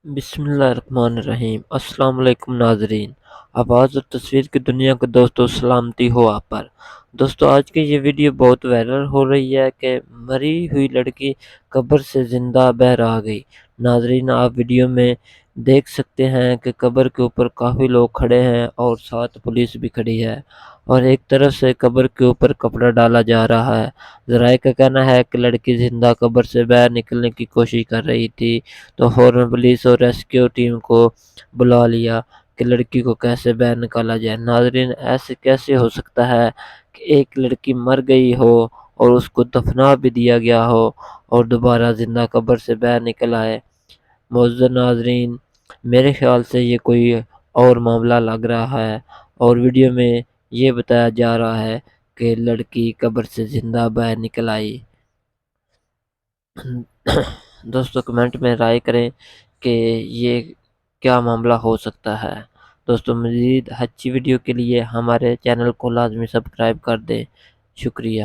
بسم اللہ الرحمن الرحیم۔ السلام علیکم ناظرین، آواز اور تصویر کی دنیا کو دوستوں سلامتی ہو آپ پر۔ دوستوں آج کی یہ ویڈیو بہت وائرل ہو رہی ہے کہ مری ہوئی لڑکی قبر سے زندہ باہر آ گئی۔ ناظرین آپ ویڈیو میں دیکھ سکتے ہیں کہ قبر کے اوپر کافی لوگ کھڑے ہیں اور ساتھ پولیس بھی کھڑی ہے، اور ایک طرف سے قبر کے اوپر کپڑا ڈالا جا رہا ہے۔ ذرائع کا کہنا ہے کہ لڑکی زندہ قبر سے باہر نکلنے کی کوشش کر رہی تھی، تو فوراً پولیس اور ریسکیو ٹیم کو بلا لیا کہ لڑکی کو کیسے باہر نکالا جائے۔ ناظرین ایسے کیسے ہو سکتا ہے کہ ایک لڑکی مر گئی ہو اور اس کو دفنا بھی دیا گیا ہو اور دوبارہ زندہ قبر سے باہر نکل آئے۔ معزز ناظرین میرے خیال سے یہ کوئی اور معاملہ لگ رہا ہے، اور ویڈیو میں یہ بتایا جا رہا ہے کہ لڑکی قبر سے زندہ باہر نکل آئی۔ دوستو کمنٹ میں رائے کریں کہ یہ کیا معاملہ ہو سکتا ہے۔ دوستو مزید اچھی ویڈیو کے لیے ہمارے چینل کو لازمی سبسکرائب کر دیں۔ شکریہ۔